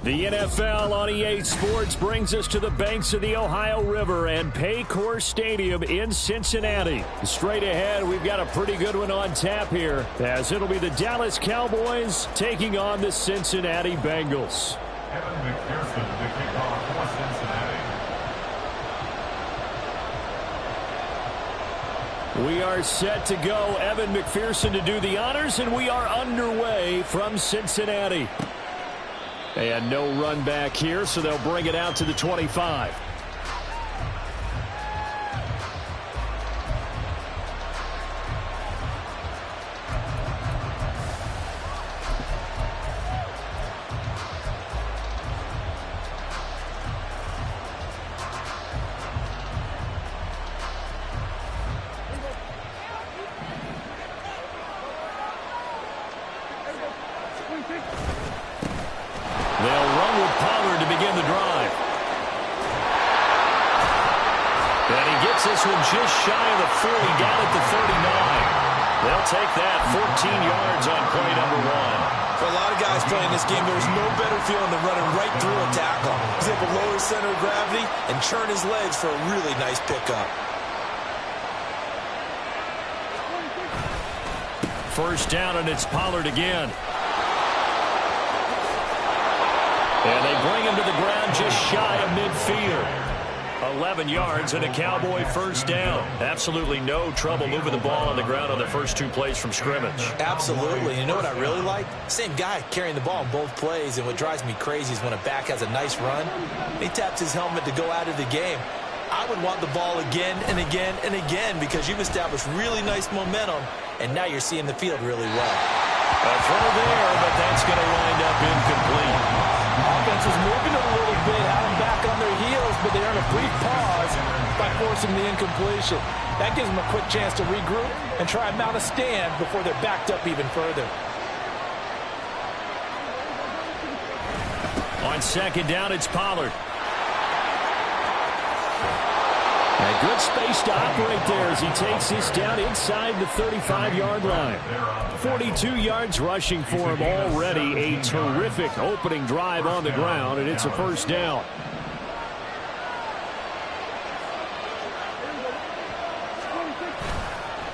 The NFL on EA Sports brings us to the banks of the Ohio River and Paycor Stadium in Cincinnati. Straight ahead, we've got a pretty good one on tap here, as it'll be the Dallas Cowboys taking on the Cincinnati Bengals. Evan McPherson to kick off for Cincinnati. We are set to go. Evan McPherson to do the honors, and we are underway from Cincinnati. And no run back here, so they'll bring it out to the 25. They'll run with Pollard to begin the drive. And he gets this one just shy of the 40, down at the 39. They'll take that 14 yards on play number 1. For a lot of guys playing this game, there's no better feeling than running right through a tackle. He's able to lower his center of gravity and churn his legs for a really nice pickup. First down, and it's Pollard again. And they bring him to the ground just shy of midfield. 11 yards and a Cowboy first down. Absolutely no trouble moving the ball on the ground on the first 2 plays from scrimmage. Absolutely. You know what I really like? Same guy carrying the ball in both plays, and what drives me crazy is when a back has a nice run, he taps his helmet to go out of the game. I would want the ball again and again and again because you've established really nice momentum, and now you're seeing the field really well. A throw there, but that's going to wind up incomplete. Offense was moving a little bit, had them back on their heels, but they earned a brief pause by forcing the incompletion. That gives them a quick chance to regroup and try and mount a stand before they're backed up even further. On second down, it's Pollard. A good space to operate there as he takes this down inside the 35-yard line. 42 yards rushing for him already. A terrific opening drive on the ground, and it's a first down.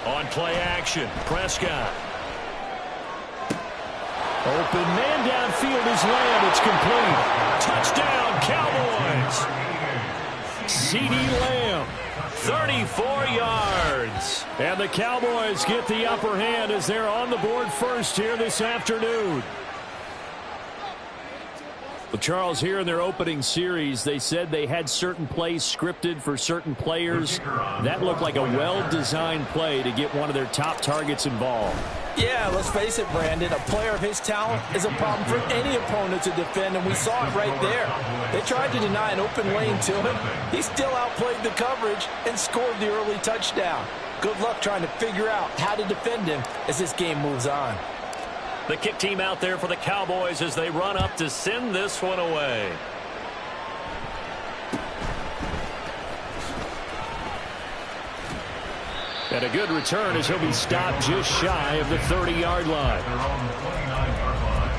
On play action, Prescott. Open man downfield is Lamb. It's complete. Touchdown, Cowboys. C.D. Lamb, 34 yards. And the Cowboys get the upper hand as they're on the board first here this afternoon. Well, Charles, here in their opening series, they said they had certain plays scripted for certain players. That looked like a well-designed play to get one of their top targets involved. Yeah, let's face it, Brandon. A player of his talent is a problem for any opponent to defend, and we saw it right there. They tried to deny an open lane to him. He still outplayed the coverage and scored the early touchdown. Good luck trying to figure out how to defend him as this game moves on. The kick team out there for the Cowboys as they run up to send this one away. And a good return as he'll be stopped just shy of the 30-yard line. They're on the 29-yard line.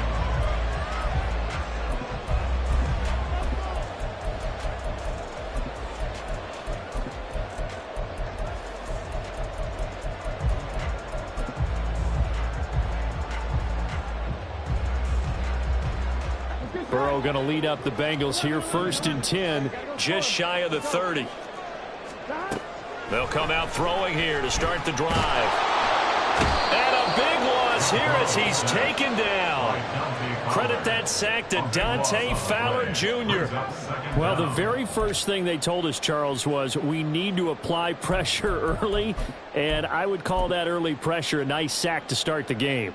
Burrow going to lead up the Bengals here, 1st and 10, just shy of the 30. They'll come out throwing here to start the drive. And a big loss here as he's taken down. Credit that sack to Dante Fowler Jr. Well, the very first thing they told us, Charles, was we need to apply pressure early, and I would call that early pressure a nice sack to start the game.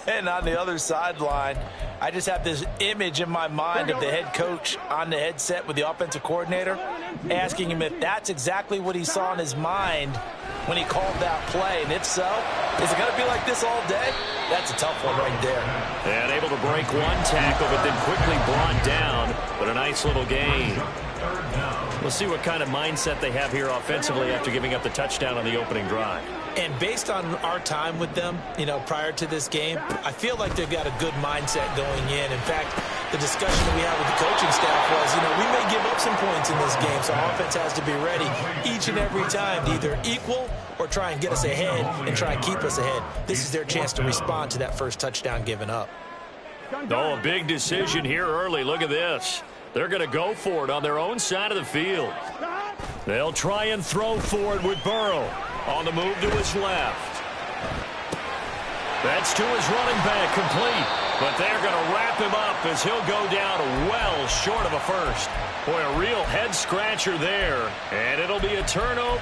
And on the other sideline, I just have this image in my mind of the head coach on the headset with the offensive coordinator asking him if that's exactly what he saw in his mind when he called that play. And if so, is it going to be like this all day? That's a tough one right there. And able to break one tackle, but then quickly brought down. But a nice little gain. 3rd down. We'll see what kind of mindset they have here offensively after giving up the touchdown on the opening drive. And based on our time with them, prior to this game, I feel like they've got a good mindset going in. In fact, the discussion that we had with the coaching staff was, we may give up some points in this game, so offense has to be ready each and every time to either equal or try and get us ahead and try and keep us ahead. This is their chance to respond to that first touchdown given up. Oh, a big decision here early. Look at this. They're going to go for it on their own side of the field. They'll try and throw for it with Burrow. On the move to his left. That's to his running back, complete. But they're going to wrap him up as he'll go down well short of a first. Boy, a real head-scratcher there. And it'll be a turnover.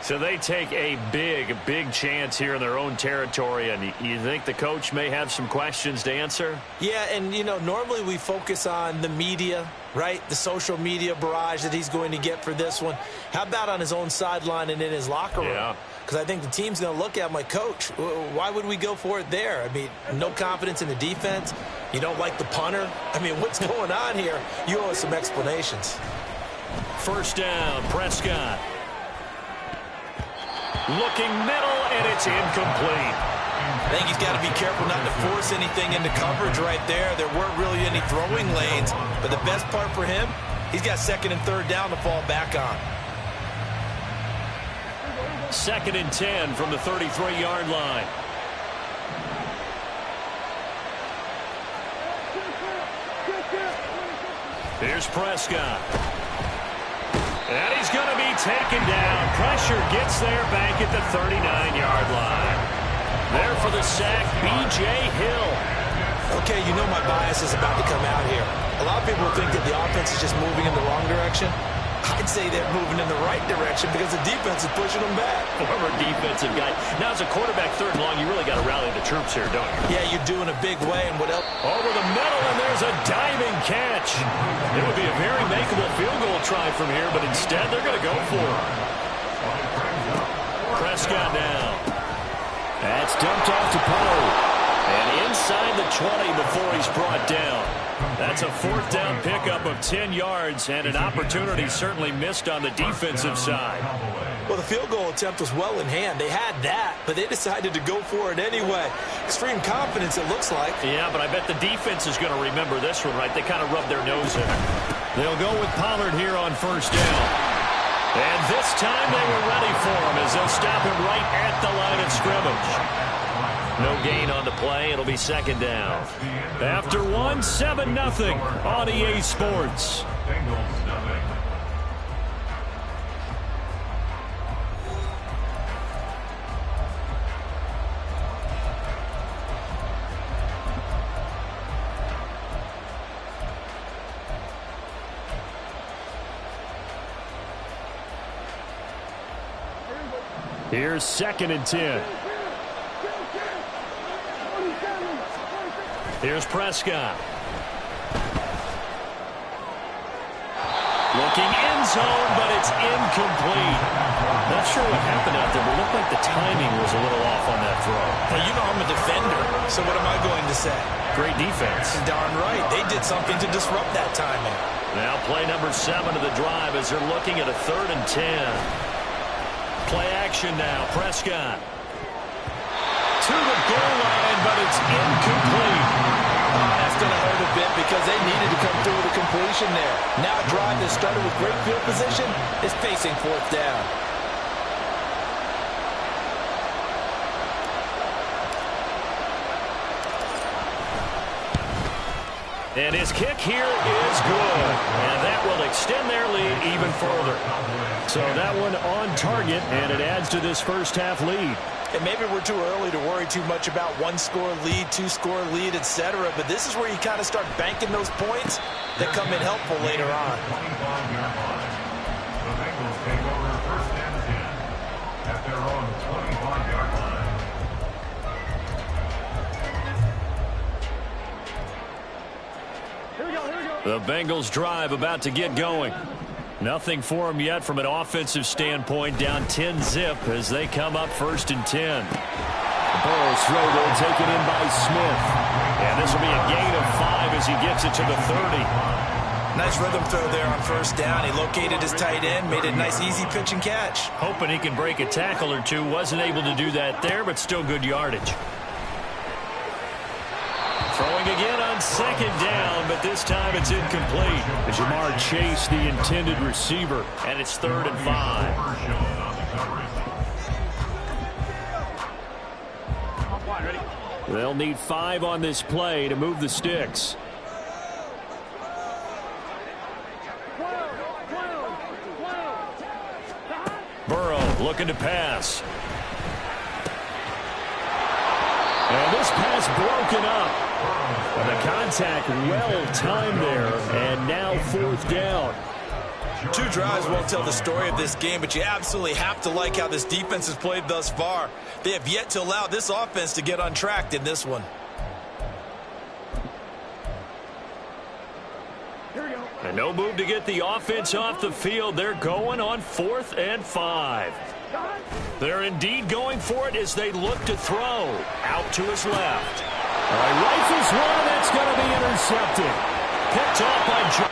So they take a big chance here in their own territory, and you think the coach may have some questions to answer? Yeah, and, normally we focus on the media, right? The social media barrage that he's going to get for this one. How about on his own sideline and in his locker room? Yeah. Because I think the team's going to look at him like, Coach, why would we go for it there? I mean, no confidence in the defense. You don't like the punter. I mean, what's going on here? You owe us some explanations. First down, Prescott. Looking middle, and it's incomplete. I think he's got to be careful not to force anything into coverage right there. There weren't really any throwing lanes, but the best part for him, he's got second and third down to fall back on. 2nd and 10 from the 33-yard line. Here's Prescott. And he's going to be taken down. Pressure gets there back at the 39-yard line. There for the sack, B.J. Hill. Okay, my bias is about to come out here. A lot of people think that the offense is just moving in the wrong direction. I'd say they're moving in the right direction because the defense is pushing them back. Former defensive guy. Now, as a quarterback, 3rd and long, you really got to rally the troops here, don't you? Yeah, you're doing a big way. And what else? Over the middle, and there's a diving catch. It would be a very makeable field goal try from here, but instead they're going to go for it. Prescott now. That's dumped off to Poe. And inside the 20 before he's brought down. That's a 4th down pickup of 10 yards, and an opportunity certainly missed on the defensive side. Well, the field goal attempt was well in hand. They had that, but they decided to go for it anyway. Extreme confidence, it looks like. Yeah, but I bet the defense is going to remember this one, right? They kind of rubbed their nose in it. They'll go with Pollard here on 1st down. And this time they were ready for him as they'll stop him right at the line of scrimmage. No gain on the play. It'll be 2nd down. After 1, 7-0 on EA Sports. Here's 2nd and 10. Here's Prescott. Looking end zone, but it's incomplete. Not sure what happened out there, but it looked like the timing was a little off on that throw. Well, I'm a defender, so what am I going to say? Great defense. Darn right. They did something to disrupt that timing. Now play number 7 of the drive as they're looking at a 3rd and 10. Play action now. Prescott. To the goal line, but it's incomplete. That's going to hurt a bit because they needed to come through with a completion there. Now a drive that started with great field position is facing 4th down. And his kick here is good. And that will extend their lead even further. So that one on target, and it adds to this first half lead. And maybe we're too early to worry too much about one-score lead, two-score lead, etc. But this is where you kind of start banking those points that come in helpful later on. 25-yard line. The Bengals take over first and 10 at their own 25-yard line. The Bengals drive about to get going. Nothing for them yet from an offensive standpoint, down 10-zip as they come up first and 10. Burrow's throw there taken in by Smith. And this will be a gain of 5 as he gets it to the 30. Nice rhythm throw there on first down. He located his tight end, made it a nice easy pitch and catch. Hoping he can break a tackle or two. Wasn't able to do that there, but still good yardage. Throwing again on second down, but this time it's incomplete. Jamar Chase, the intended receiver, and it's 3rd and 5. They'll need 5 on this play to move the sticks. Burrow looking to pass. And this pass broken up. And the contact well-timed there, and now 4th down. 2 drives won't tell the story of this game, but you absolutely have to like how this defense has played thus far. They have yet to allow this offense to get untracked in this one. And no move to get the offense off the field. They're going on 4th and 5. They're indeed going for it as they look to throw. Out to his left. All right, rifles one, that's going to be intercepted. Picked off by Joe.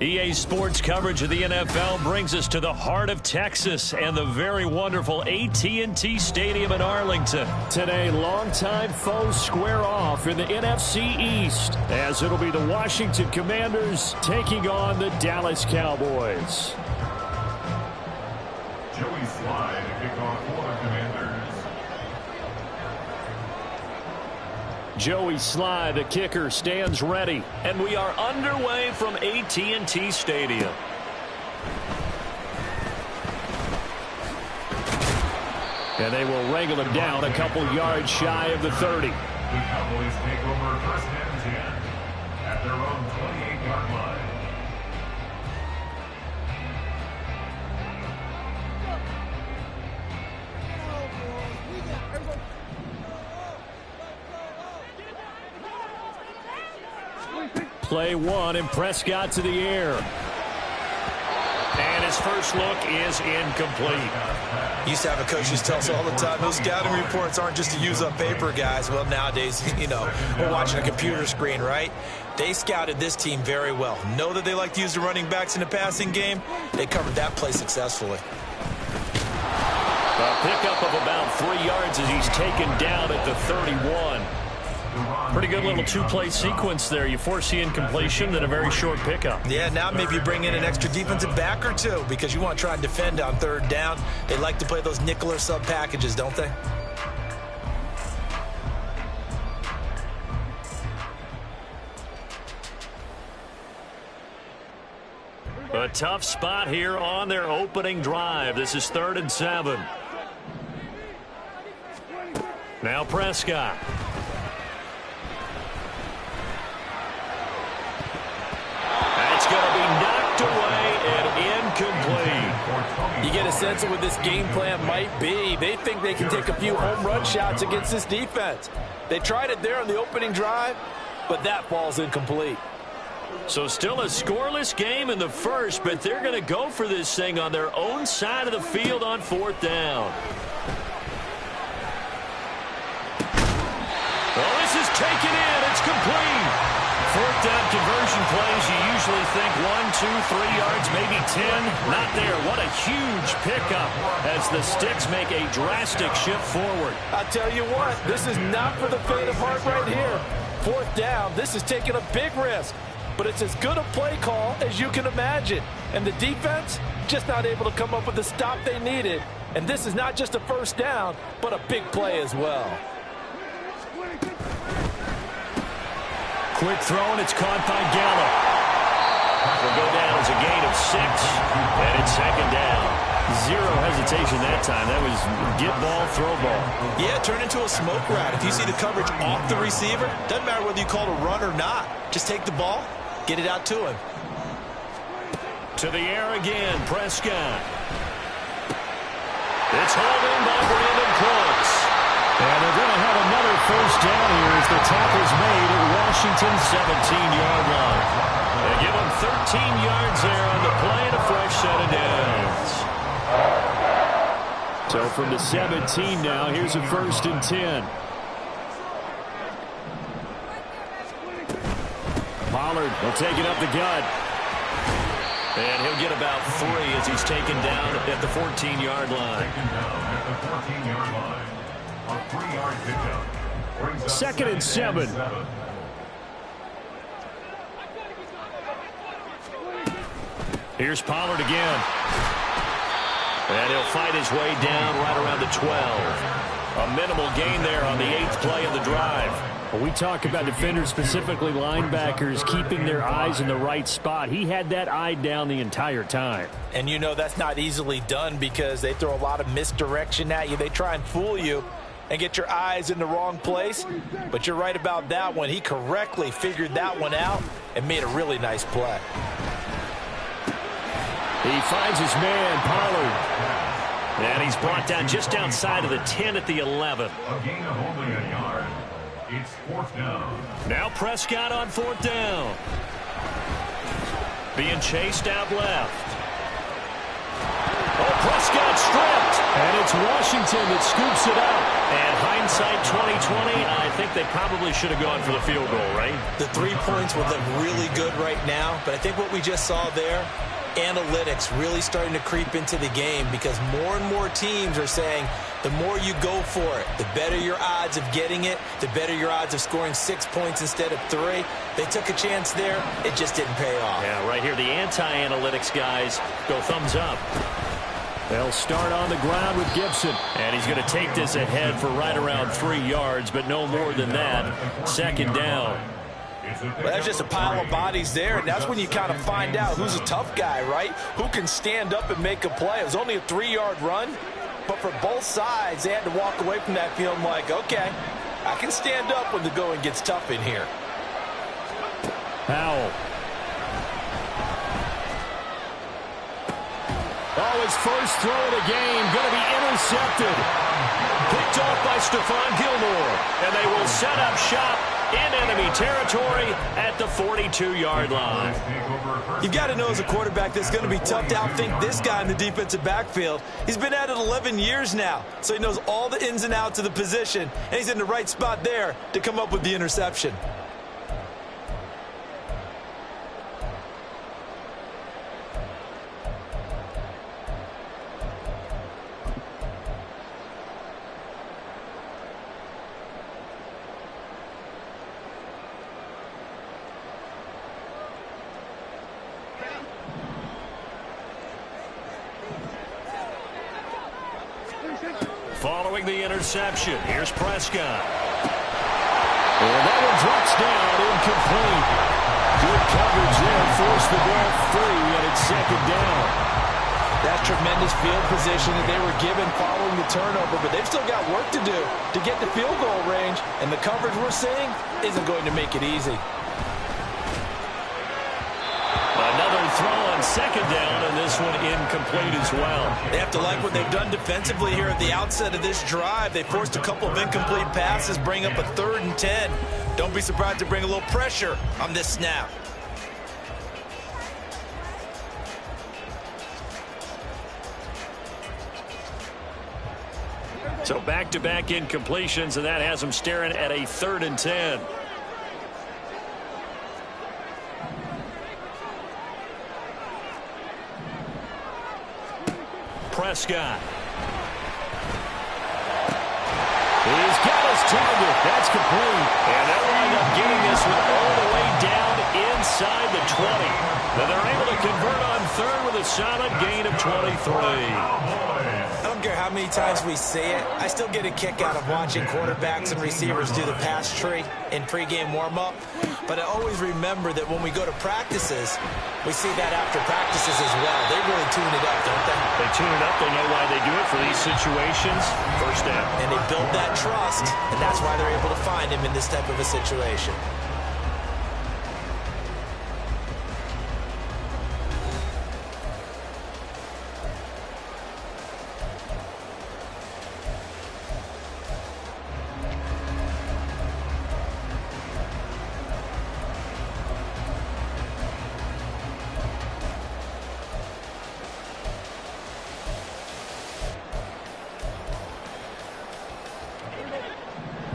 EA Sports coverage of the NFL brings us to the heart of Texas and the very wonderful AT&T Stadium in Arlington. Today, longtime foes square off in the NFC East as it'll be the Washington Commanders taking on the Dallas Cowboys. Joey Slye to kick off for the Commanders. Joey Slye, the kicker, stands ready. And we are underway from AT&T Stadium. And they will wrangle him down a couple yards shy of the 30. The Cowboys take over first and 10 at their own 28-yard line. Play one, and Prescott to the air. And his first look is incomplete. Used to have a coach used to tell us all the time, those scouting reports aren't just to use up paper, guys. Well, nowadays, we're watching a computer screen, right? They scouted this team very well. Know that they like to use the running backs in the passing game. They covered that play successfully. A pickup of about 3 yards as he's taken down at the 31. Pretty good little two-play sequence there. You force the incompletion, then a very short pickup. Yeah, now maybe you bring in an extra defensive back or two because you want to try and defend on third down. They like to play those nickel or sub packages, don't they? A tough spot here on their opening drive. This is 3rd and 7. Now Prescott. That's going to be knocked away and incomplete. You get a sense of what this game plan might be. They think they can take a few home run shots against this defense. They tried it there on the opening drive, but that ball's incomplete. So still a scoreless game in the first, but they're going to go for this thing on their own side of the field on 4th down. Well, this is taken in. It's complete. 4th down conversion plays, you usually think 1, 2, 3 yards, maybe 10. Not there. What a huge pickup as the Sticks make a drastic shift forward. I tell you what, this is not for the faint of heart right here. 4th down, this is taking a big risk. But it's as good a play call as you can imagine. And the defense just not able to come up with the stop they needed. And this is not just a first down, but a big play as well. Quick throw, and it's caught by Gallup. Will go down as a gain of 6, and it's 2nd down. Zero hesitation that time. That was get ball, throw ball. Yeah, turn into a smoke route. If you see the coverage off the receiver, doesn't matter whether you call it a run or not. Just take the ball, get it out to him. To the air again, Prescott. It's hauled in by Brandon Cooks. And they're going to have another first down here as the tackle's made at Washington's 17-yard line. They give them 13 yards there on the play and a fresh set of downs. So from the 17 now, here's a 1st and 10. Pollard will take it up the gut. And he'll get about 3 as he's taken down at the 14-yard line. 14-yard line. A 3-yard pickup. 2nd and 7. Here's Pollard again. And he'll fight his way down right around the 12. A minimal gain there on the 8th play of the drive. Well, we talk about defenders, specifically linebackers, keeping their eyes in the right spot. He had that eye down the entire time. And you know that's not easily done because they throw a lot of misdirection at you. They try and fool you and get your eyes in the wrong place. But you're right about that one. He correctly figured that one out and made a really nice play. He finds his man, Pollard. And he's brought down just outside of the 10 at the 11. A gain of only a yard. It's 4th down. Now Prescott on 4th down. Being chased out left. Oh, Prescott stripped. And it's Washington that scoops it up. And hindsight 2020, I think they probably should have gone for the field goal, right? The 3 points would look really good right now, but I think what we just saw there, analytics really starting to creep into the game because more and more teams are saying the more you go for it, the better your odds of getting it, the better your odds of scoring 6 points instead of 3. They took a chance there. It just didn't pay off. Yeah, right here, the anti-analytics guys go thumbs up. They'll start on the ground with Gibson. And he's going to take this ahead for right around 3 yards, but no more than that. 2nd down. Well, that's just a pile of bodies there, and that's when you kind of find out who's a tough guy, right? Who can stand up and make a play. It was only a 3-yard run, but for both sides, they had to walk away from that feeling like, okay, I can stand up when the going gets tough in here. Powell. Oh, his first throw of the game going to be intercepted. Picked off by Stephon Gilmore, and they will set up shop in enemy territory at the 42-yard line. You've got to know as a quarterback that it's going to be tough to outthink this guy in the defensive backfield. He's been at it 11 years now, so he knows all the ins and outs of the position, and he's in the right spot there to come up with the interception. Following the interception, here's Prescott. And that one drops down, incomplete. Good coverage there, forced the ball free, and it's second down. That's tremendous field position that they were given following the turnover, but they've still got work to do to get the field goal range, and the coverage we're seeing isn't going to make it easy. Another throw on second down, and this one incomplete as well. They have to like what they've done defensively here at the outset of this drive. They forced a couple of incomplete passes, bring up a 3rd and 10. Don't be surprised to bring a little pressure on this snap. So back-to-back incompletions, and that has them staring at a 3rd and 10. Prescott. He's got his target. That's complete. And they'll wind up getting this one all the way down inside the 20. But they're able to convert on 3rd with a solid gain of 23. I don't care how many times we say it, I still get a kick out of watching quarterbacks and receivers do the pass tree in pregame warm-up. But I always remember that when we go to practices, we see that after practices as well. They really tune it up, don't they? They tune it up. They know why they do it for these situations. First down. And they build that trust, and that's why they're able to find him in this type of a situation.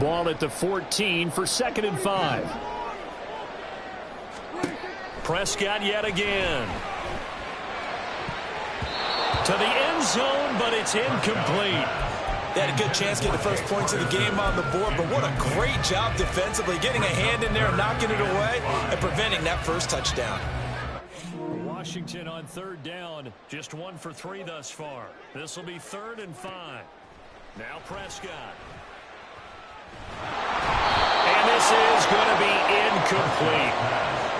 Ball at the 14 for 2nd and 5. Prescott yet again. To the end zone, but it's incomplete. They had a good chance to get the first points of the game on the board, but what a great job defensively, getting a hand in there, knocking it away, and preventing that first touchdown. Washington on 3rd down, just 1 for 3 thus far. This will be 3rd and 5. Now Prescott. And this is going to be incomplete.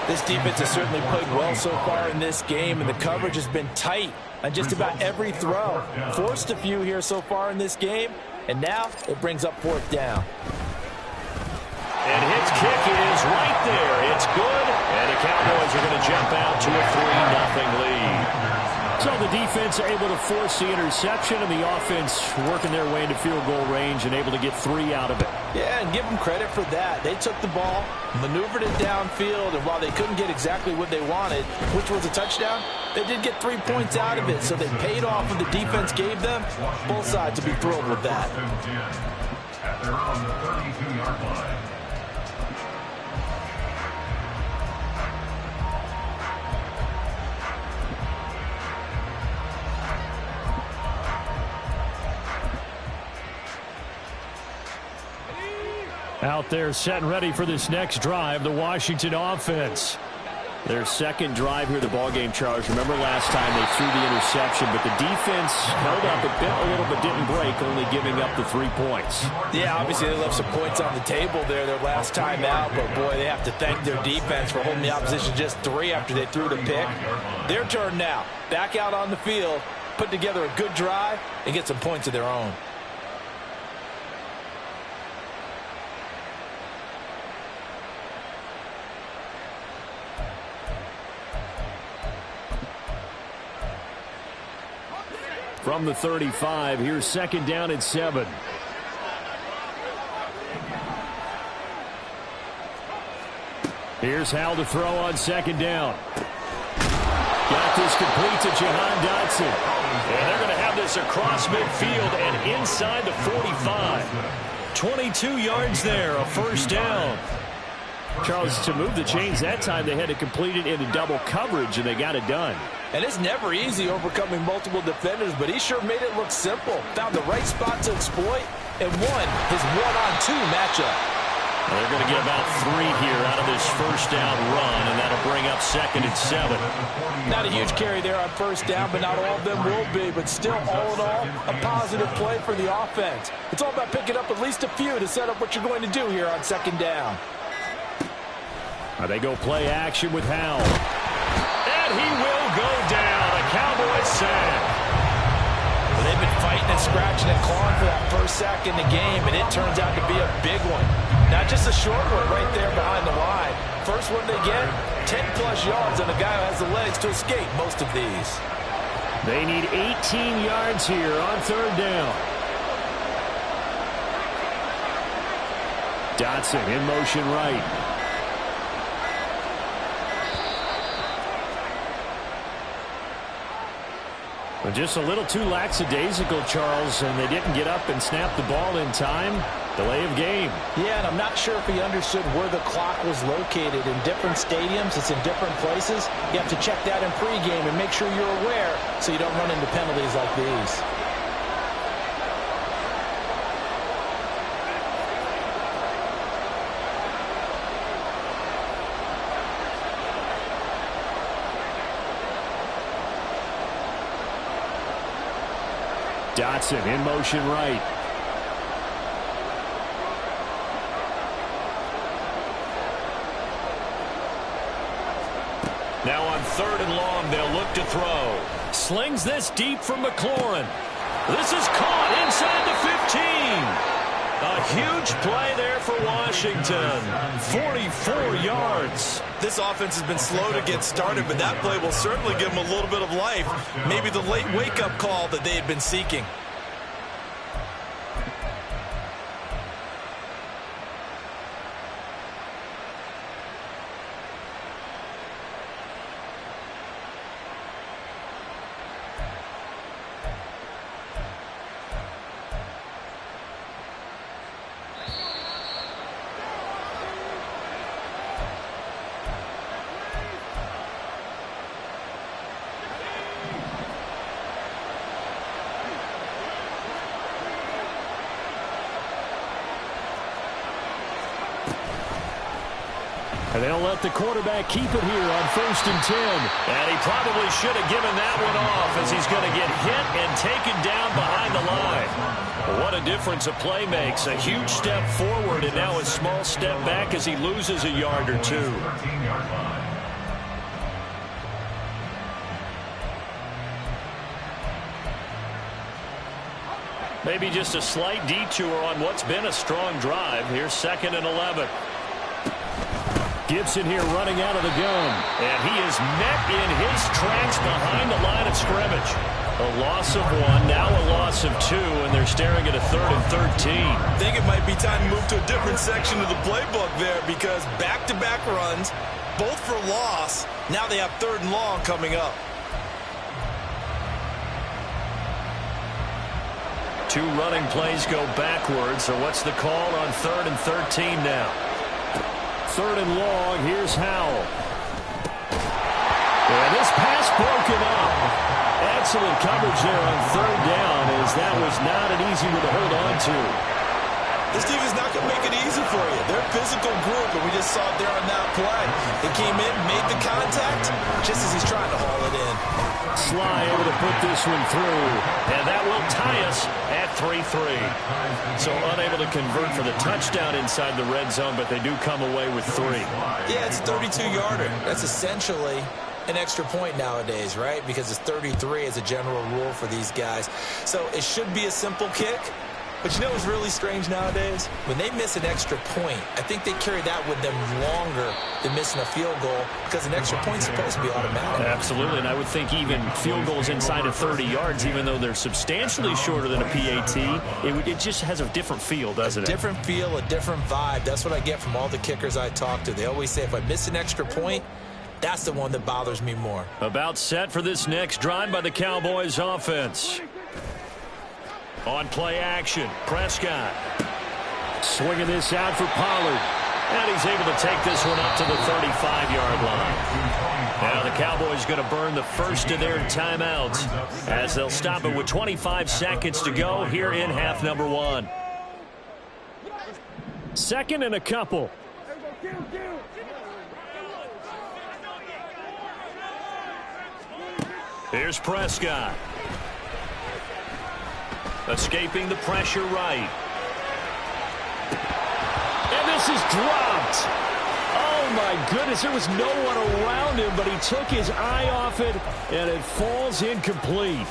This defense has certainly played well so far in this game, and the coverage has been tight on just about every throw. Forced a few here so far in this game, and now it brings up 4th down. And his kick is right there. It's good, and the Cowboys are going to jump out to a 3-0 lead. So the defense able to force the interception, and the offense working their way into field goal range and able to get 3 out of it. Yeah, and give them credit for that. They took the ball, maneuvered it downfield, and while they couldn't get exactly what they wanted, which was a touchdown, they did get 3 points out of it, so they paid off what the defense gave them. Both sides will be thrilled with that. At their own 32-yard line. Out there set and ready for this next drive, the Washington offense. Their second drive here, the ballgame, Charles. Remember last time they threw the interception, but the defense held up a little bit, didn't break, only giving up the 3 points. Yeah, obviously they left some points on the table there their last time out, but boy, they have to thank their defense for holding the opposition just 3 after they threw the pick. Their turn now. Back out on the field, put together a good drive, and get some points of their own. From the 35, here's 2nd down and 7. Here's Howell to throw on second down. Got this complete to Jahan Dotson. And they're going to have this across midfield and inside the 45. 22 yards there, a first down. Charles, to move the chains that time, they had to complete it into double coverage, and they got it done. And it's never easy overcoming multiple defenders, but he sure made it look simple. Found the right spot to exploit and won his one-on-two matchup. Well, they're going to get about 3 here out of this first down run, and that'll bring up 2nd and 7. Not a huge carry there on first down, but not all of them will be. But still, all in all, a positive play for the offense. It's all about picking up at least a few to set up what you're going to do here on second down. They go play action with Howell. And he will go down. A Cowboys sack. Well, they've been fighting and scratching and clawing for that first sack in the game, and it turns out to be a big one. Not just a short one right there behind the line. First one they get, 10-plus yards, and a guy who has the legs to escape most of these. They need 18 yards here on third down. Dotson in motion right. Well, just a little too lackadaisical, Charles, and they didn't get up and snap the ball in time. Delay of game. Yeah, and I'm not sure if he understood where the clock was located. In different stadiums, it's in different places. You have to check that in pregame and make sure you're aware so you don't run into penalties like these. Dotson in motion right. Now on 3rd and long, they'll look to throw. Slings this deep for McLaurin. This is caught inside the 15. A huge play there for Washington. 44 yards. This offense has been slow to get started, but that play will certainly give them a little bit of life. Maybe the late wake-up call that they had been seeking. And they'll let the quarterback keep it here on 1st and 10. And he probably should have given that one off as he's going to get hit and taken down behind the line. What a difference a play makes. A huge step forward and now a small step back as he loses a yard or two. Maybe just a slight detour on what's been a strong drive. Here's 2nd and 11. Gibson here running out of the gun. And he is met in his tracks behind the line of scrimmage. A loss of 1, now a loss of 2, and they're staring at a 3rd and 13. I think it might be time to move to a different section of the playbook there because back-to-back runs, both for loss. Now they have 3rd and long coming up. 2 running plays go backwards, so what's the call on 3rd and 13 now? 3rd and long, here's Howell. And this pass broken up. Excellent coverage there on 3rd down as that was not an easy one to hold on to. This team is not going to make it easy for you. They're a physical group, and we just saw it there on that play. They came in, made the contact, just as he's trying to haul it in. Sly able to put this one through, and that will tie us at 3-3. So unable to convert for the touchdown inside the red zone, but they do come away with 3. Yeah, it's a 32-yarder. That's essentially an extra point nowadays, right? Because it's 33 as a general rule for these guys. So it should be a simple kick, But you know what's really strange nowadays? When they miss an extra point, I think they carry that with them longer than missing a field goal because an extra point's supposed to be automatic. Absolutely, and I would think even field goals inside of 30 yards, even though they're substantially shorter than a PAT, it just has a different feel, doesn't it? Different feel, a different vibe. That's what I get from all the kickers I talk to. They always say if I miss an extra point, that's the one that bothers me more. About set for this next drive by the Cowboys offense. On play action, Prescott. Swinging this out for Pollard. And he's able to take this one up to the 35-yard line. Now the Cowboys going to burn the first of their timeouts as they'll stop it with 25 seconds to go here in half number 1. Second and a couple. Here's Prescott. Escaping the pressure right. And this is dropped. Oh, my goodness. There was no one around him, but he took his eye off it, and it falls incomplete.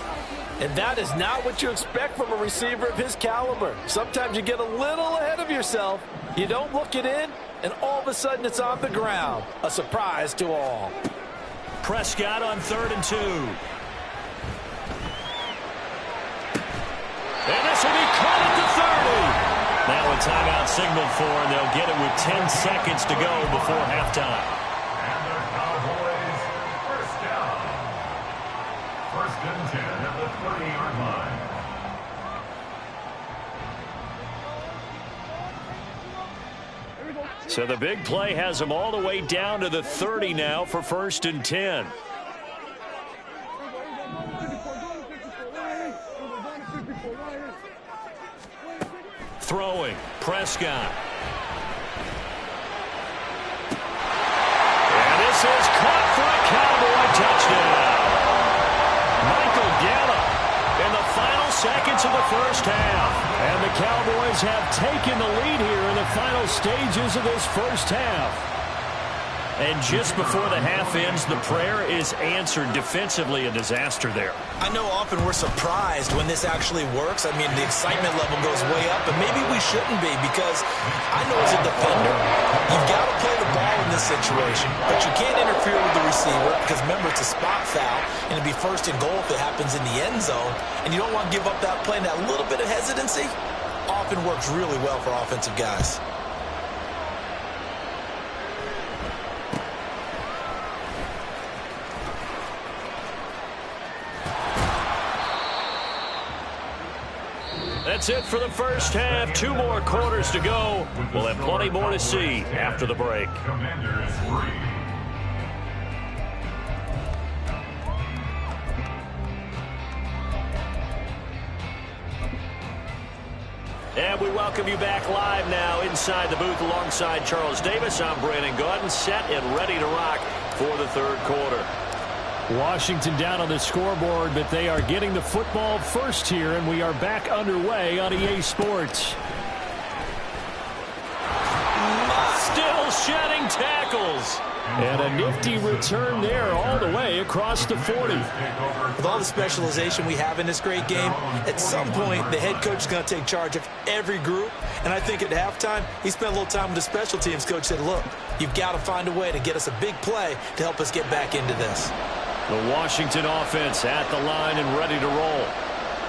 And that is not what you expect from a receiver of his caliber. Sometimes you get a little ahead of yourself. You don't look it in, and all of a sudden it's on the ground. A surprise to all. Prescott on 3rd and 2. And this will be caught at the 30. Now a timeout signaled for, and they'll get it with 10 seconds to go before halftime. And the Cowboys first down. 1st and 10 at the 30-yard line. So the big play has them all the way down to the 30 now for 1st and 10. Throwing, Prescott. And this is caught for a Cowboy touchdown. Michael Gallup in the final seconds of the first half. And the Cowboys have taken the lead here in the final stages of this first half. And just before the half ends, the prayer is answered. Defensively, a disaster there. I know often we're surprised when this actually works. I mean, the excitement level goes way up, but maybe we shouldn't be because I know as a defender, you've got to play the ball in this situation, but you can't interfere with the receiver because, remember, it's a spot foul, and it'd be 1st and goal if it happens in the end zone, and you don't want to give up that play, and that little bit of hesitancy often works really well for offensive guys. That's it for the first half. 2 more quarters to go. We'll have plenty more to see after the break. Commanders 3. And we welcome you back live now inside the booth alongside Charles Davis. I'm Brandon Gaudin, set and ready to rock for the 3rd quarter. Washington down on the scoreboard, but they are getting the football first here, and we are back underway on EA Sports. Still shedding tackles. And a nifty return there all the way across the 40. With all the specialization we have in this great game, at some point the head coach is going to take charge of every group. And I think at halftime, he spent a little time with the special teams coach, said, look, you've got to find a way to get us a big play to help us get back into this. The Washington offense at the line and ready to roll.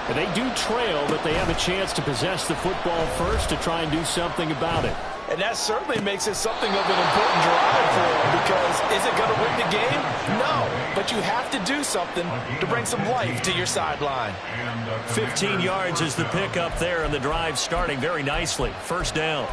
And they do trail, but they have a chance to possess the football first to try and do something about it. And that certainly makes it something of an important drive for them because is it going to win the game? No, but you have to do something to bring some life to your sideline. 15 yards is the pickup there, and the drive starting very nicely. 1st down.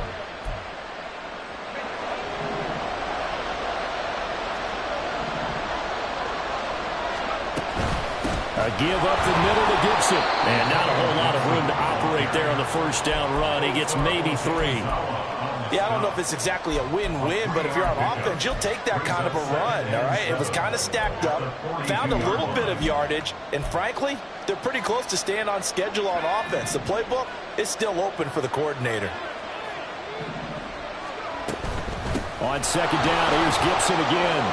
A give up the middle to Gibson. And not a whole lot of room to operate there on the 1st down run. He gets maybe 3. Yeah, I don't know if it's exactly a win-win, but if you're on offense, you'll take that kind of a run, all right? It was kind of stacked up, found a little bit of yardage, and frankly, they're pretty close to staying on schedule on offense. The playbook is still open for the coordinator. On 2nd down, here's Gibson again.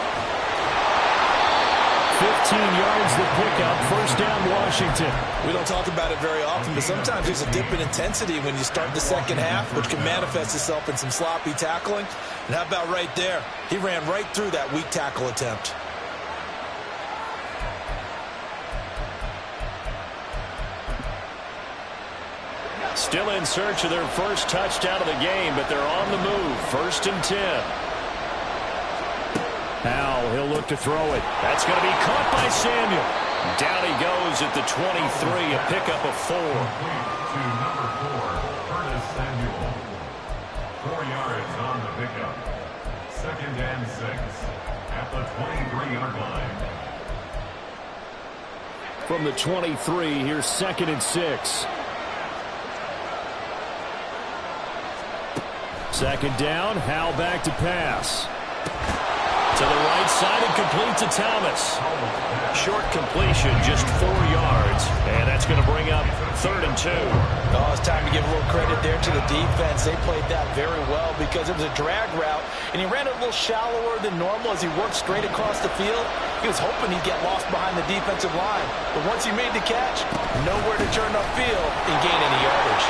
yards the pickup. First down, Washington. We don't talk about it very often, but sometimes there's a dip in intensity when you start the second half, which can manifest itself in some sloppy tackling. And how about right there? He ran right through that weak tackle attempt. Still in search of their first touchdown of the game, but they're on the move. First and 10. Howell, he'll look to throw it. That's going to be caught by Samuel. Down he goes at the 23, a pickup of 4. To number 4, Curtis Samuel. 4 yards on the pickup. Second and 6 at the 23-yard line. From the 23, here's second and 6. Second down, Howell back to pass. To the right side and complete to Thomas. Short completion, just 4 yards. And that's going to bring up third and 2. Oh, it's time to give a little credit there to the defense. They played that very well because it was a drag route, and he ran it a little shallower than normal as he worked straight across the field. He was hoping he'd get lost behind the defensive line. But once he made the catch, nowhere to turn upfield and gain any yardage.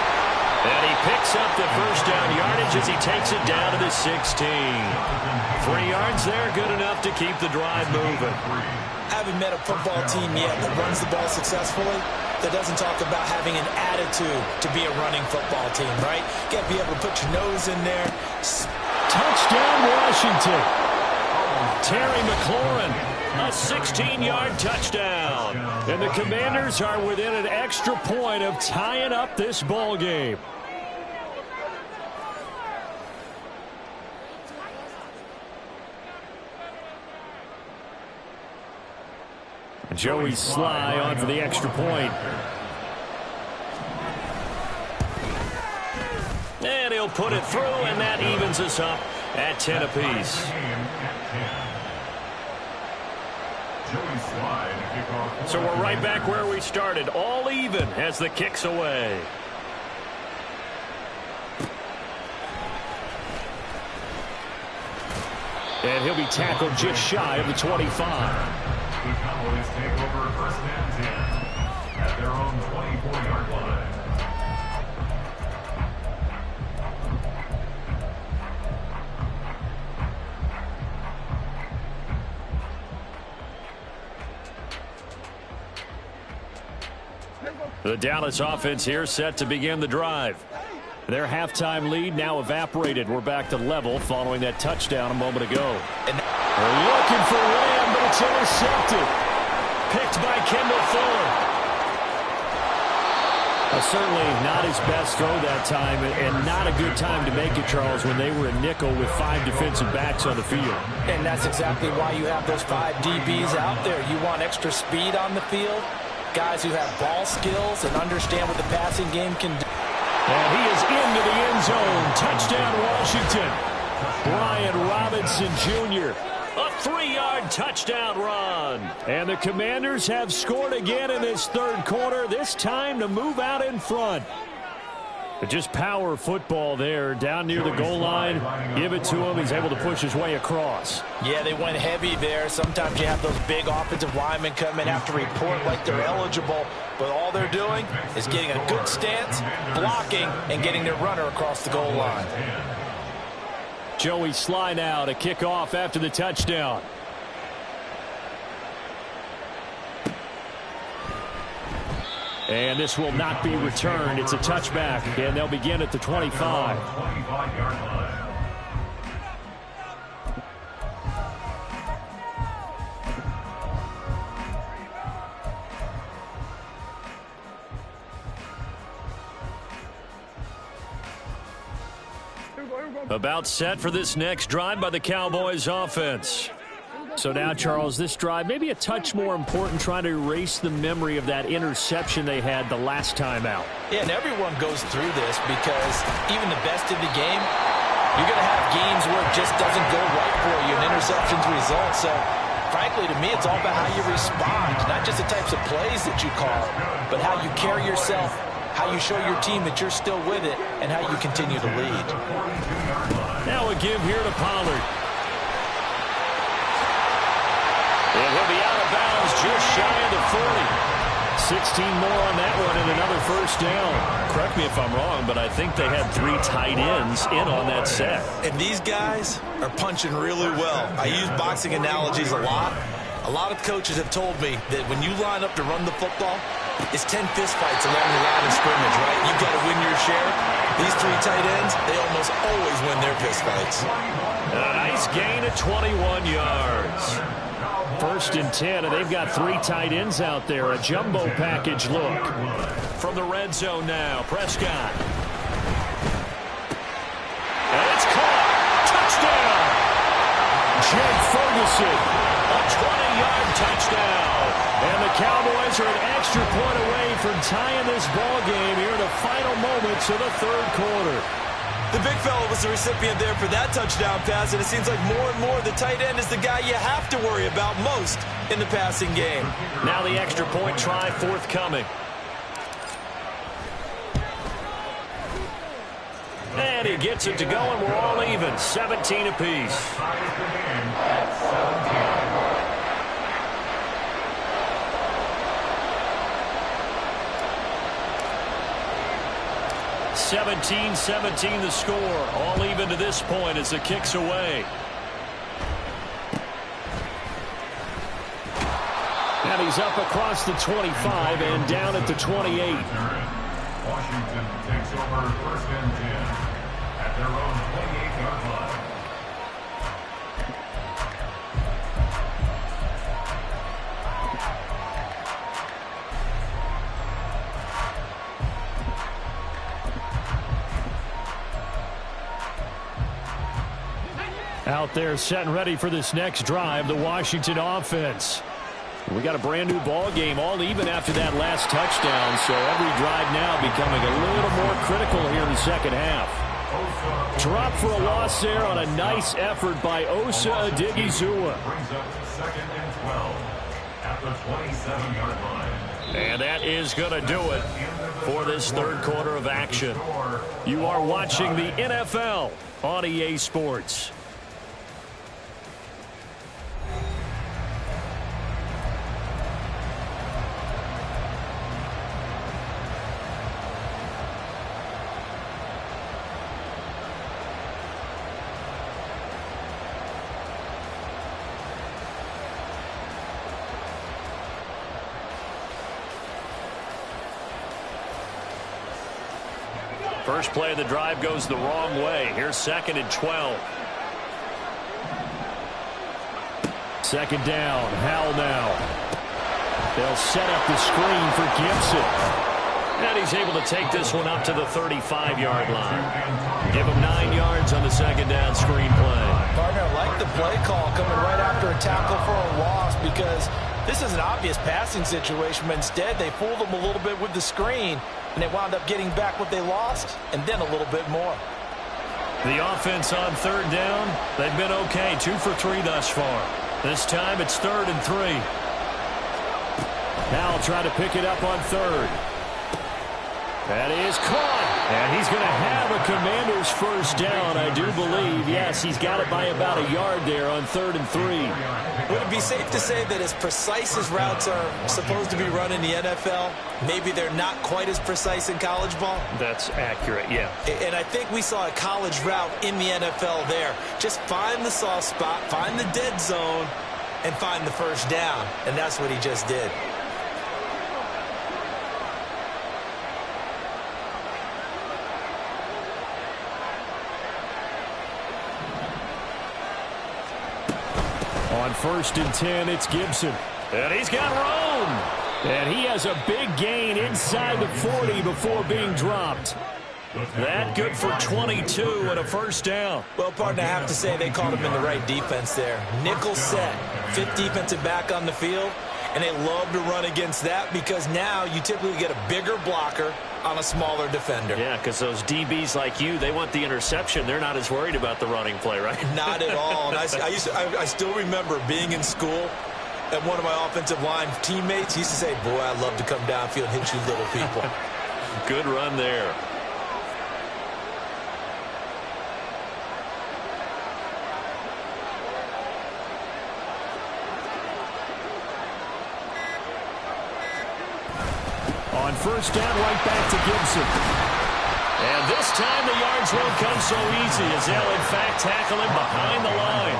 And he picks up the first down yardage as he takes it down to the 16. 3 yards there, good enough to keep the drive moving. I haven't met a football team yet that runs the ball successfully that doesn't talk about having an attitude to be a running football team, right? You got to be able to put your nose in there. Touchdown, Washington. Terry McLaurin, a 16-yard touchdown. And the Commanders are within an extra point of tying up this ball game. Joey Sly on for the extra point. And he'll put it through, and that evens us up at 10 apiece. So we're right back where we started, all even as the kick's away. And he'll be tackled just shy of the 25. The Cowboys take over first and 10 at their own 24-yard line. The Dallas offense here set to begin the drive. Their halftime lead now evaporated. We're back to level following that touchdown a moment ago. And they're looking for Lamb, but it's intercepted. Picked by Kendall Fuller. Certainly not his best throw that time, and not a good time to make it, Charles, when they were a nickel with 5 defensive backs on the field. And that's exactly why you have those 5 DBs out there. You want extra speed on the field, guys who have ball skills and understand what the passing game can do. And he is into the end zone. Touchdown, Washington. Brian Robinson Jr. A 3-yard touchdown run. And the Commanders have scored again in this third quarter, this time to move out in front. But just power football there, down near the goal line. Give it to him. He's able to push his way across. Yeah, they went heavy there. Sometimes you have those big offensive linemen come in, have to report like they're eligible. But all they're doing is getting a good stance, blocking, and getting their runner across the goal line. Joey Sly now to kick off after the touchdown. And this will not be returned. It's a touchback, and they'll begin at the 25. 25-yard line. About set for this next drive by the Cowboys offense. So now, Charles, this drive maybe a touch more important, trying to erase the memory of that interception they had the last time out. Yeah, and everyone goes through this because even the best of the game, you're going to have games where it just doesn't go right for you and interceptions result. So, frankly, to me, it's all about how you respond, not just the types of plays that you call, but how you carry yourself, how you show your team that you're still with it, and how you continue to lead. Now a give here to Pollard. And he'll be out of bounds 16 more on that one and another first down. Correct me if I'm wrong, but I think they had 3 tight ends in on that set. And these guys are punching really well. I use boxing analogies a lot. A lot of coaches have told me that when you line up to run the football, it's 10 fistfights along the line of scrimmage, right? You've got to win your share. These 3 tight ends, they almost always win their fistfights. A nice gain of 21 yards. First and 10, and they've got 3 tight ends out there. A jumbo package look. From the red zone now, Prescott. And it's caught. Touchdown. Jed Ferguson, a 20-yard touchdown. And the Cowboys are an extra point away from tying this ball game here in the final moments of the third quarter. The big fella was the recipient there for that touchdown pass, and it seems like more and more the tight end is the guy you have to worry about most in the passing game. Now the extra point try forthcoming. And he gets it to go, and we're all even, 17 apiece. 17-17 the score. All even to this point as the kick's away. And he's up across the 25 and down at the 28. Washington takes over first and 10 at their own 28-yard line. Out there set and ready for this next drive, the Washington offense. We got a brand new ball game, all even after that last touchdown, so every drive now becoming a little more critical here in the second half. Drop for a loss there on a nice effort by Osa Odighizuwa. Brings up second and 12 at the 27-yard line. And that is going to do it for this third quarter of action. You are watching the NFL on EA Sports. First play of the drive goes the wrong way. Here's second and 12. Second down. Howell now. They'll set up the screen for Gibson. And he's able to take this one up to the 35-yard line. Give him 9 yards on the second down screen play. Partner, I like the play call coming right after a tackle for a loss because this is an obvious passing situation, but instead they fooled them a little bit with the screen, and they wound up getting back what they lost and then a little bit more. The offense on third down, they've been okay, 2 for 3 thus far. This time it's 3rd and 3. Now try to pick it up on 3rd. That is caught. And he's going to have a Commander's first down, I do believe. Yes, he's got it by about a yard there on 3rd and 3. Would it be safe to say that as precise as routes are supposed to be run in the NFL, maybe they're not quite as precise in college ball? That's accurate, yeah. And I think we saw a college route in the NFL there. Just find the soft spot, find the dead zone, and find the first down. And that's what he just did. On 1st and 10, it's Gibson. And he's got room. And he has a big gain inside the 40 before being dropped. That good for 22 and a first down. Well, partner, I have to say they called him in the right defense there. Nickel set, 5th defensive back on the field, and they love to run against that because now you typically get a bigger blocker on a smaller defender. Yeah, because those DBs like you, they want the interception. They're not as worried about the running play, right? Not at all. And I still remember being in school, and one of my offensive line teammates used to say, boy, I'd love to come downfield and hit you little people. Good run there. On first down, right back to Gibson. And this time the yards won't come so easy as they'll in fact tackle him behind the line.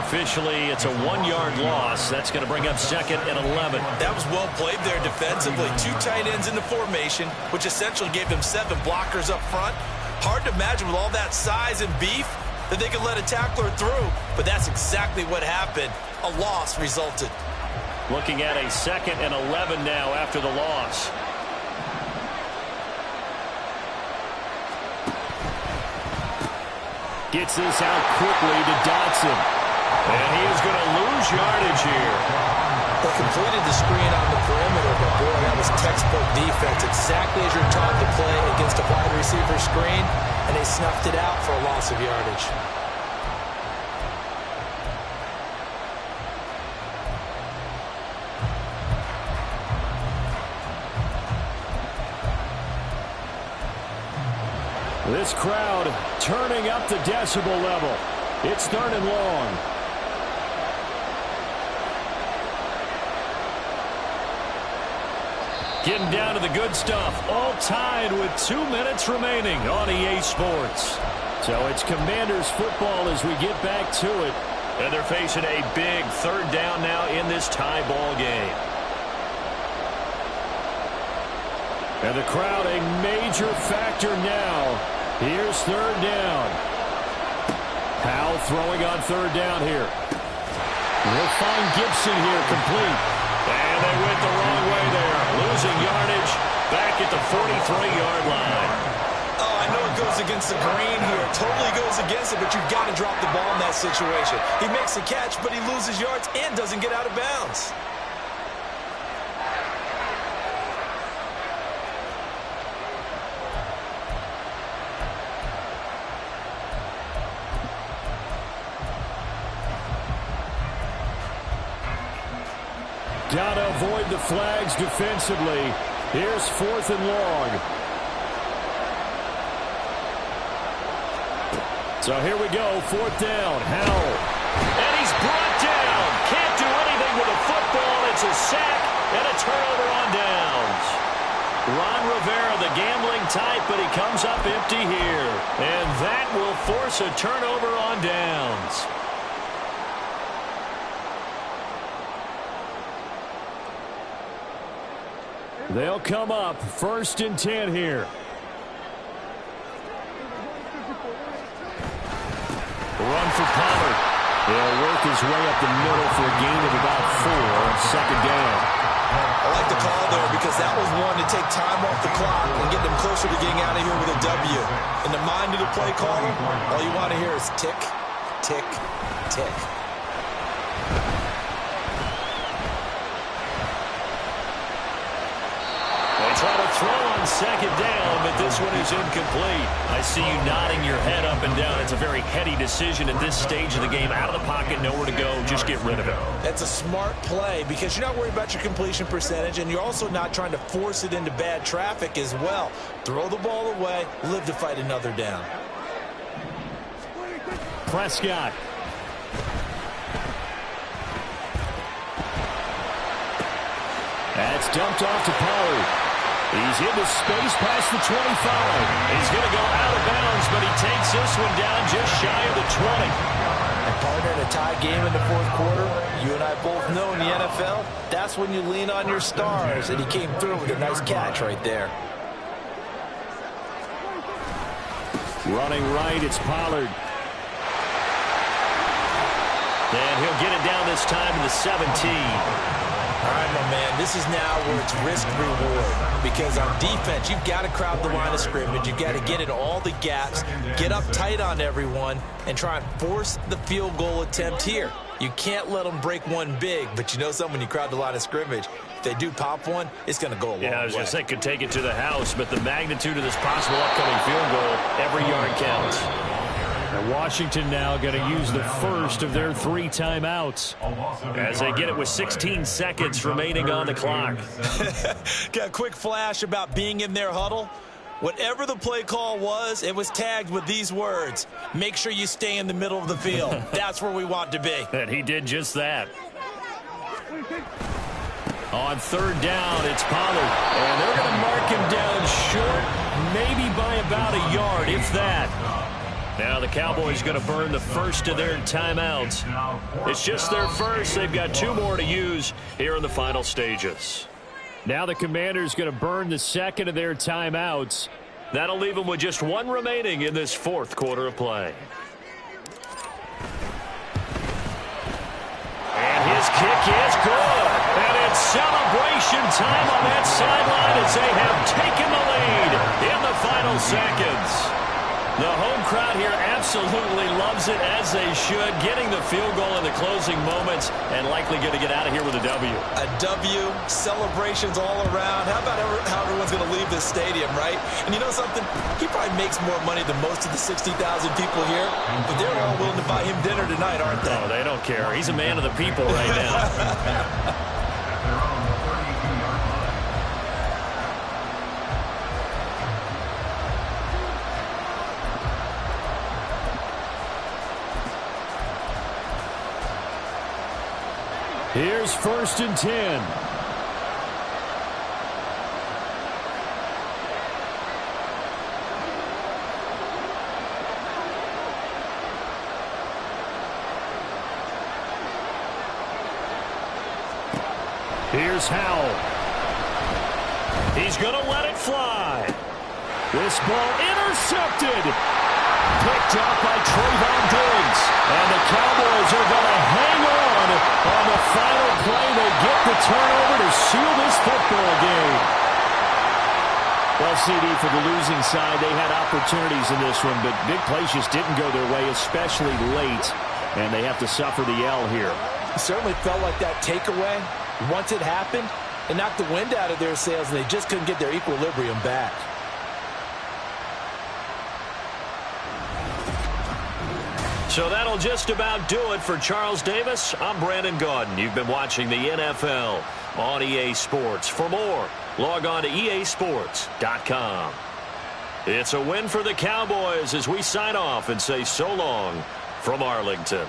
Officially, it's a 1-yard loss. That's going to bring up second and 11. That was well played there defensively. 2 tight ends in the formation, which essentially gave them 7 blockers up front. Hard to imagine with all that size and beef that they could let a tackler through, but that's exactly what happened. A loss resulted. Looking at a second and 11 now after the loss. Gets this out quickly to Dotson. And he is going to lose yardage here. They completed the screen on the perimeter, but boy, that was textbook defense. Exactly as you're taught to play against a wide receiver screen, and they snuffed it out for a loss of yardage. This crowd turning up the decibel level. It's 3rd and long. Getting down to the good stuff. All tied with 2 minutes remaining on EA Sports. So it's Commanders football as we get back to it. And they're facing a big 3rd down now in this tie ball game. And the crowd a major factor now. Here's 3rd down. Powell throwing on 3rd down here. We'll find Gibson here complete. And they went the wrong way there. Losing yardage back at the 43-yard line. Oh, I know it goes against the grain here. Totally goes against it, but you've got to drop the ball in that situation. He makes a catch, but he loses yards and doesn't get out of bounds. Got to avoid the flags defensively. Here's 4th and long. So here we go, 4th down. Howell. And he's brought down. Can't do anything with a football. It's a sack and a turnover on downs. Ron Rivera, the gambling type, but he comes up empty here. And that will force a turnover on downs. They'll come up 1st and 10 here. Run for Pollard. He'll work his way up the middle for a gain of about 4. 2nd down. I like the call there because that was one to take time off the clock and get them closer to getting out of here with a W. In the mind of the play caller, all you want to hear is tick, tick, tick. Try to throw on 2nd down, but this one is incomplete. I see you nodding your head up and down. It's a very heady decision at this stage of the game. Out of the pocket, nowhere to go. Just get rid of it. That's a smart play because you're not worried about your completion percentage, and you're also not trying to force it into bad traffic as well. Throw the ball away, live to fight another down. Prescott. That's dumped off to Pollard. He's into space past the 25. He's going to go out of bounds, but he takes this one down just shy of the 20. And partner, in a tie game in the 4th quarter, you and I both know in the NFL, that's when you lean on your stars, and he came through with a nice catch right there. Running right, it's Pollard. And he'll get it down this time to the 17. All right, my man, this is now where it's risk-reward. Because on defense, you've got to crowd the line of scrimmage. You've got to get in all the gaps, get up tight on everyone, and try and force the field goal attempt here. You can't let them break one big, but you know something, when you crowd the line of scrimmage, if they do pop one, it's going to go a long way. Yeah, I was going to say could take it to the house, but the magnitude of this possible upcoming field goal, every yard counts. And Washington now going to use the first of their 3 timeouts as they get it with 16 seconds remaining on the clock. Got a quick flash about being in their huddle. Whatever the play call was, it was tagged with these words: make sure you stay in the middle of the field. That's where we want to be. And he did just that. On third down, it's Pollard. And they're going to mark him down short, maybe by about a yard, if that. Now the Cowboys going to burn the first of their timeouts. It's just their first. They've got 2 more to use here in the final stages. Now the Commanders going to burn the second of their timeouts. That'll leave them with just 1 remaining in this 4th quarter of play. And his kick is good. And it's celebration time on that sideline as they have taken the lead in the final seconds. The home crowd here absolutely loves it, as they should, getting the field goal in the closing moments and likely going to get out of here with a W. A W, celebrations all around. How about how everyone's going to leave this stadium, right? And you know something? He probably makes more money than most of the 60,000 people here, but they're all willing to buy him dinner tonight, aren't they? Oh, they don't care. He's a man of the people right now. Here's 1st and 10. Here's Howell. He's going to let it fly. This ball intercepted. Picked up by Trayvon Diggs. And the Cowboys are going to hang on the final play. They get the turnover to seal this football game. Well, CD, for the losing side, they had opportunities in this one, but big plays just didn't go their way, especially late. And they have to suffer the L here. It certainly felt like that takeaway, once it happened, it knocked the wind out of their sails, and they just couldn't get their equilibrium back. So that'll just about do it for Charles Davis. I'm Brandon Gaudin. You've been watching the NFL on EA Sports. For more, log on to easports.com. It's a win for the Cowboys as we sign off and say so long from Arlington.